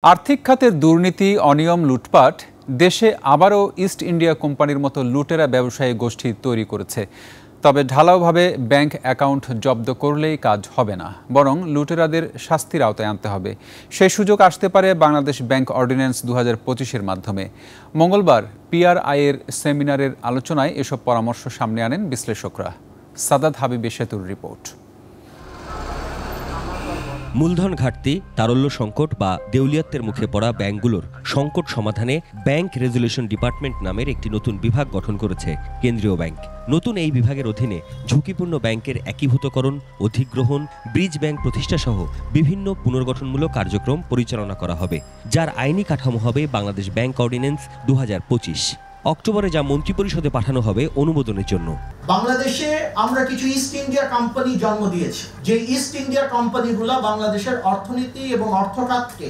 আর্থিক খাতের দুর্নীতি, অনিয়ম, লুটপাট দেশে আবারও ইস্ট ইন্ডিয়া কোম্পানির মতো লুটেরা ব্যবসায়ী গোষ্ঠী তৈরি করেছে। তবে ঢালাওভাবে ব্যাংক অ্যাকাউন্ট জব্দ করলেই কাজ হবে না, বরং লুটেরাদের শাস্তির আওতায় আনতে হবে। সেই সুযোগ আসতে পারে বাংলাদেশ ব্যাংক অর্ডিন্যান্স 2025-এর মাধ্যমে। মঙ্গলবার পিআরআইয়ের সেমিনারের আলোচনায় এসব পরামর্শ সামনে আনেন বিশ্লেষকরা। সাদাত হাবিব সেতুর রিপোর্ট। মূলধন ঘাটতি, তারল্য সংকট বা দেউলিয়াত্বের মুখে পড়া ব্যাংকগুলোর সংকট সমাধানে ব্যাংক রেজুলেশন ডিপার্টমেন্ট নামের একটি নতুন বিভাগ গঠন করেছে কেন্দ্রীয় ব্যাংক। নতুন এই বিভাগের অধীনে ঝুঁকিপূর্ণ ব্যাংকের একীভূতকরণ, অধিগ্রহণ, ব্রিজ ব্যাংক প্রতিষ্ঠা সহ বিভিন্ন পুনর্গঠনমূলক কার্যক্রম পরিচালনা করা হবে, যার আইনি কাঠামো হবে বাংলাদেশ ব্যাংক অর্ডিন্যান্স 2025। অক্টোবরে যা মন্ত্রিপরিষদে পাঠানো হবে অনুমোদনের জন্য। বাংলাদেশে আমরা কিছু ইস্ট ইন্ডিয়া কোম্পানি জন্ম দিয়েছি, যে ইস্ট ইন্ডিয়া কোম্পানিগুলো বাংলাদেশের অর্থনীতি এবং অর্থখাতকে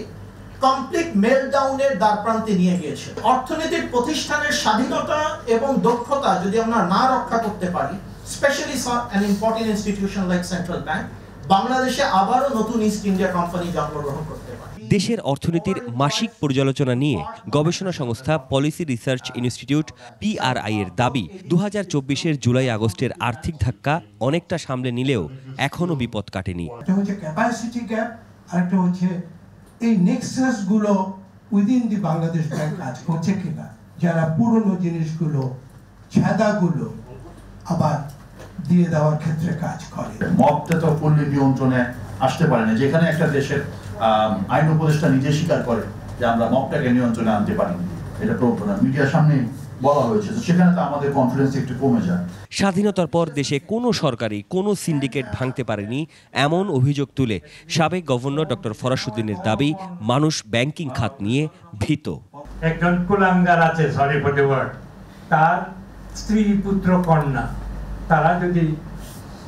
কমপ্লিট মেলডাউনের দ্বারপ্রান্তে নিয়ে গিয়েছে। অর্থনৈতিক প্রতিষ্ঠানের স্বাধীনতা এবং দক্ষতা যদি আমরা না রক্ষা করতে পারি, specially an important institution like central bank, বাংলাদেশে আবারও নতুন ইস্ট ইন্ডিয়া কোম্পানি জন্মগ্রহণ করতে পারে। দেশের অর্থনীতির মাসিক পর্যালোচনা নিয়ে গবেষণা সংস্থা পলিসি রিসার্চ ইনস্টিটিউট পিআরআই এর দাবি, 2024-এর জুলাই আগস্টের আর্থিক ধাক্কা অনেকটা সামলে নিলেও এখনো বিপদ কাটেনি। এটা হচ্ছে ক্যাপাসিটি গ্যাপ, আর একটা হচ্ছে এই নেক্সাস গুলো উইদিন দি বাংলাদেশ ব্যাংক কাজ করছে কিনা, যারা পুরনো জিনিসগুলো, ছাদাগুলো আবার দিয়ে দেওয়ার ক্ষেত্রে কাজ করে। মবটা তো পল্লী নিয়ন্ত্রণে আসতে পারে না, যেখানে একটা দেশের আইন উপদেষ্টা নিজে স্বীকার করে যে আমরা মবটাকে নিয়ন্ত্রণে আনতে পারি, এটা তো মিডিয়ার সামনে বলা হয়েছে, তো সেখানে তো আমাদের কনফিডেন্স একটু কমে যায়। স্বাধীনতার পর দেশে কোনো সরকারি কোনো সিন্ডিকেট ভাঙতে পারেনি এমন অভিযোগ তুলে সাবেক গভর্নর ডক্টর ফরাসউদ্দিনের দাবি, মানুষ ব্যাংকিং খাত নিয়ে ভীত। একজন কুলাঙ্গার আছে, সরি ফর দ্য ওয়ার্ড, তার স্ত্রী, পুত্র, কন্যা তারা যদি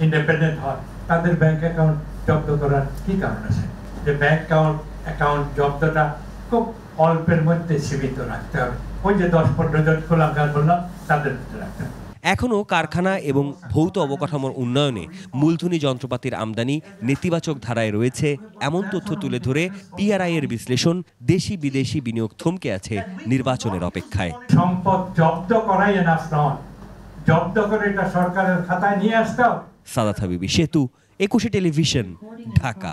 ইন্ডিপেন্ডেন্ট হয়, তাদের ব্যাংক অ্যাকাউন্ট জব্দ করার কি কারণ আছে? যে ব্যাংক অ্যাকাউন্ট জব্দটা খুব অল্পের মধ্যে সীমিত রাখতে হবে। ওই যে 10-15 জন কুলাঙ্গার বললাম, তাদের রাখতে হবে। এখনও কারখানা এবং ভৌত অবকাঠামোর উন্নয়নে মূলধনী যন্ত্রপাতির আমদানি নেতিবাচক ধারায় রয়েছে এমন তথ্য তুলে ধরে পিআরআই এর বিশ্লেষণ, দেশি বিদেশি বিনিয়োগ থমকে আছে নির্বাচনের অপেক্ষায়। সম্পদ জব্দ করাই এনাফ নয়, জব্দ করে এটা সরকারের খাতায় নিয়ে আসতে হবে। সাদাত হাবিব সেতু, 21 টেলিভিশন, ঢাকা।